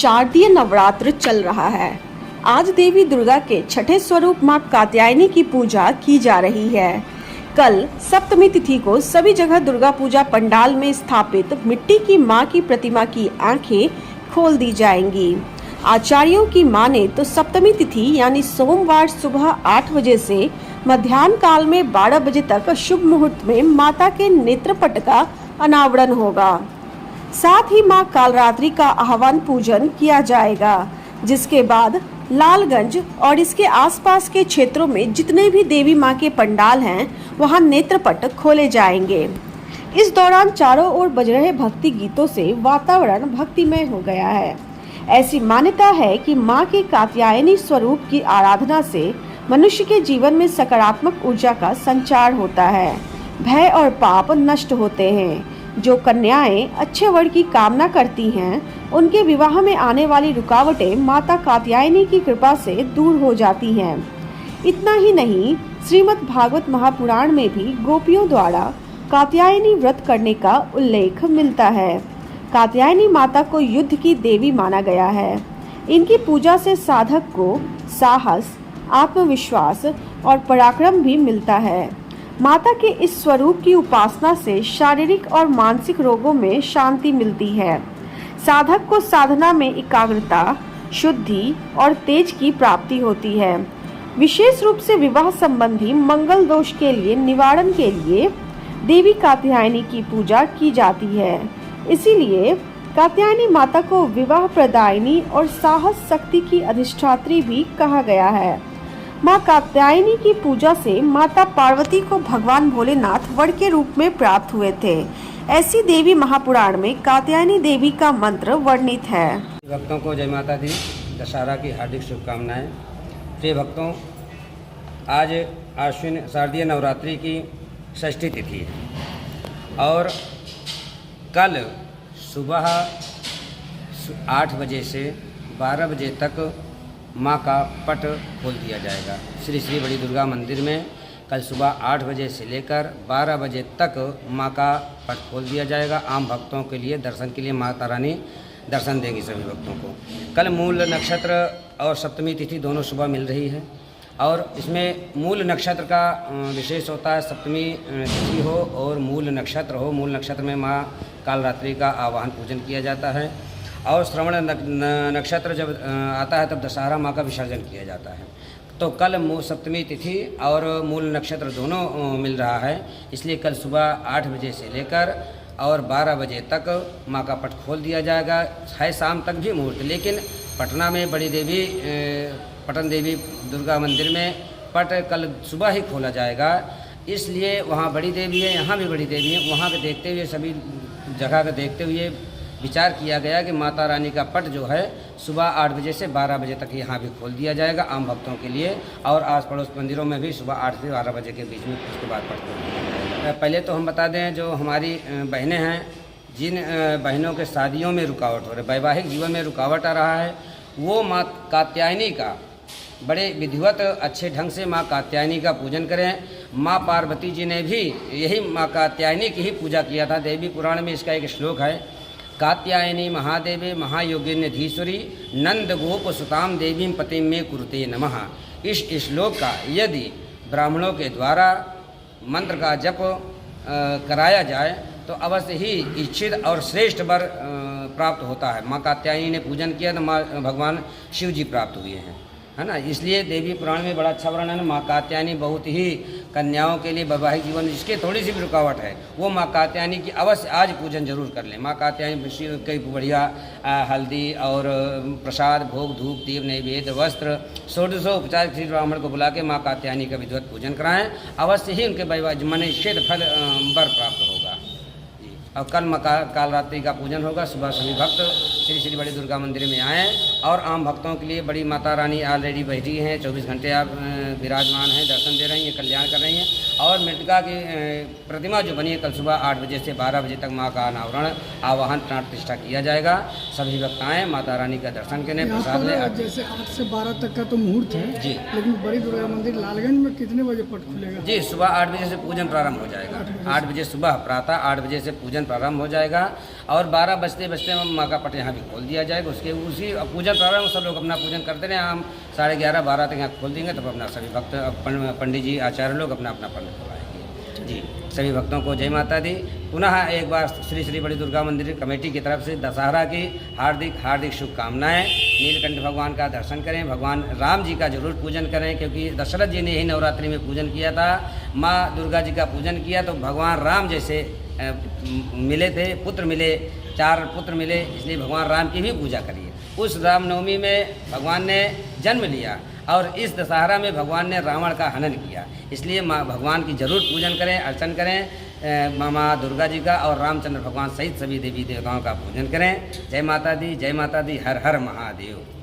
शारदीय नवरात्र चल रहा है। आज देवी दुर्गा के छठे स्वरूप मां कात्यायनी की पूजा की जा रही है। कल सप्तमी तिथि को सभी जगह दुर्गा पूजा पंडाल में स्थापित मिट्टी की मां की प्रतिमा की आंखें खोल दी जाएंगी। आचार्यों की माने तो सप्तमी तिथि यानी सोमवार सुबह 8 बजे से मध्याह्न काल में 12 बजे तक शुभ मुहूर्त में माता के नेत्रपट का अनावरण होगा। साथ ही मां कालरात्रि का आह्वान पूजन किया जाएगा, जिसके बाद लालगंज और इसके आसपास के क्षेत्रों में जितने भी देवी मां के पंडाल हैं वहां नेत्रपट खोले जाएंगे। इस दौरान चारों ओर बज रहे भक्ति गीतों से वातावरण भक्तिमय हो गया है। ऐसी मान्यता है कि मां के कात्यायनी स्वरूप की आराधना से मनुष्य के जीवन में सकारात्मक ऊर्जा का संचार होता है, भय और पाप नष्ट होते हैं। जो कन्याएं अच्छे वर की कामना करती हैं, उनके विवाह में आने वाली रुकावटें माता कात्यायनी की कृपा से दूर हो जाती हैं। इतना ही नहीं, श्रीमद् भागवत महापुराण में भी गोपियों द्वारा कात्यायनी व्रत करने का उल्लेख मिलता है। कात्यायनी माता को युद्ध की देवी माना गया है। इनकी पूजा से साधक को साहस, आत्मविश्वास और पराक्रम भी मिलता है। माता के इस स्वरूप की उपासना से शारीरिक और मानसिक रोगों में शांति मिलती है। साधक को साधना में एकाग्रता, शुद्धि और तेज की प्राप्ति होती है। विशेष रूप से विवाह संबंधी मंगल दोष के लिए निवारण के लिए देवी कात्यायनी की पूजा की जाती है। इसीलिए कात्यायनी माता को विवाह प्रदायिनी और साहस शक्ति की अधिष्ठात्री भी कहा गया है। मां कात्यायनी की पूजा से माता पार्वती को भगवान भोलेनाथ वर के रूप में प्राप्त हुए थे। ऐसी देवी महापुराण में कात्यायनी देवी का मंत्र वर्णित है। भक्तों को जय माता दी, दशहरा की हार्दिक शुभकामनाएं। प्रिय भक्तों, आज आश्विन शारदीय नवरात्रि की षष्ठी तिथि है और कल सुबह 8 बजे से 12 बजे तक माँ का पट खोल दिया जाएगा। श्री श्री बड़ी दुर्गा मंदिर में कल सुबह 8 बजे से लेकर 12 बजे तक माँ का पट खोल दिया जाएगा। आम भक्तों के लिए दर्शन के लिए माता रानी दर्शन देंगी सभी भक्तों को। कल मूल नक्षत्र और सप्तमी तिथि दोनों सुबह मिल रही है और इसमें मूल नक्षत्र का विशेष होता है। सप्तमी तिथि हो और मूल नक्षत्र हो, मूल नक्षत्र में माँ कालरात्रि का आवाहन पूजन किया जाता है और श्रवण नक्षत्र जब आता है तब दशहरा माँ का विसर्जन किया जाता है। तो कल सप्तमी तिथि और मूल नक्षत्र दोनों मिल रहा है, इसलिए कल सुबह 8 बजे से लेकर और 12 बजे तक माँ का पट खोल दिया जाएगा। है शाम तक भी मुहूर्त, लेकिन पटना में बड़ी देवी पटन देवी दुर्गा मंदिर में पट कल सुबह ही खोला जाएगा। इसलिए वहाँ बड़ी देवी है, यहाँ भी बड़ी देवी है। वहाँ के देखते हुए, सभी जगह का देखते हुए विचार किया गया कि माता रानी का पट जो है सुबह 8 बजे से 12 बजे तक यहाँ भी खोल दिया जाएगा आम भक्तों के लिए, और आस पड़ोस मंदिरों में भी सुबह 8 से 12 बजे के बीच में उसके बाद पट खोल दिया जाएगा। पहले तो हम बता दें, जो हमारी बहनें हैं, जिन बहनों के शादियों में रुकावट हो रही, वैवाहिक जीवन में रुकावट आ रहा है, वो माँ कात्यायनी का बड़े विधिवत अच्छे ढंग से माँ कात्यायनी का पूजन करें। माँ पार्वती जी ने भी यही माँ कात्यायनी की ही पूजा किया था। देवी पुराण में इसका एक श्लोक है, कात्यायनी महादेवे महायोगिन्यधीश्वरी नंद गोप सुताम देवीं पतिं में कुरुते नमः। इस श्लोक का यदि ब्राह्मणों के द्वारा मंत्र का जप कराया जाए तो अवश्य ही इच्छित और श्रेष्ठ वर प्राप्त होता है। माँ कात्यायनी ने पूजन किया तो माँ भगवान शिव जी प्राप्त हुए हैं, है ना। इसलिए देवी पुराण में बड़ा अच्छा वर्णन है। माँ कात्यायनी बहुत ही कन्याओं के लिए वैवाहिक जीवन जिसके थोड़ी सी भी रुकावट है, वो माँ कात्यायनी की अवश्य आज पूजन जरूर कर लें। माँ कात्यायनी कई बढ़िया हल्दी और प्रसाद, भोग, धूप, दीप, नैवेद्य, वस्त्र, षोडशोपचार श्री ब्राह्मण को बुला के माँ कात्यायनी का विधिवत पूजन कराएं। अवश्य ही उनके वैवाहिक मन निश्चित फल वर प्राप्त होगा। और कल कालरात्रि का पूजन होगा। सुबह सभी भक्त श्री श्री बड़ी दुर्गा मंदिर में आएँ और आम भक्तों के लिए बड़ी माता रानी ऑलरेडी बैठी हैं, 24 घंटे आप विराजमान हैं, दर्शन दे रही हैं, कल्याण कर रही हैं। और मृतका की प्रतिमा जो बनी है कल सुबह 8 बजे से 12 बजे तक माँ का अनावरण, आवाहन, प्राण प्रतिष्ठा किया जाएगा। सभी भक्त आएँ, माता रानी का दर्शन करें, प्रसाद लें। जैसे 8 से 12 तक का तो मुहूर्त है जी, लेकिन बड़ी दुर्गा मंदिर लालगंज में कितने बजे पट खुलेगा? जी, सुबह 8 बजे से पूजन प्रारंभ हो जाएगा। 8 बजे सुबह प्रातः 8 बजे से पूजन प्रारंभ हो जाएगा और 12 बजते बजते माँ का पट यहाँ अभी खोल दिया जाएगा। उसके उसी पूजन प्रारंभ सब लोग अपना पूजन करते रहे। हम 11:30-12 तक यहाँ खोल देंगे, तब अपना सभी भक्त पंडित जी आचार्य लोग अपना अपना पंडित करवाएंगे। जी, सभी भक्तों को जय माता दी। पुनः एक बार श्री श्री बड़ी दुर्गा मंदिर कमेटी की तरफ से दशहरा की हार्दिक हार्दिक शुभकामनाएं। नीलकंठ भगवान का दर्शन करें, भगवान राम जी का जरूर पूजन करें, क्योंकि दशरथ जी ने ही नवरात्रि में पूजन किया था। माँ दुर्गा जी का पूजन किया तो भगवान राम जैसे मिले थे, पुत्र मिले, 4 पुत्र मिले, इसलिए भगवान राम की भी पूजा करिए। उस रामनवमी में भगवान ने जन्म लिया और इस दशहरा में भगवान ने रावण का हनन किया, इसलिए माँ भगवान की जरूर पूजन करें, अर्चन करें, माँ दुर्गा जी का और रामचंद्र भगवान सहित सभी देवी देवताओं का पूजन करें। जय माता दी, जय माता दी, हर हर महादेव।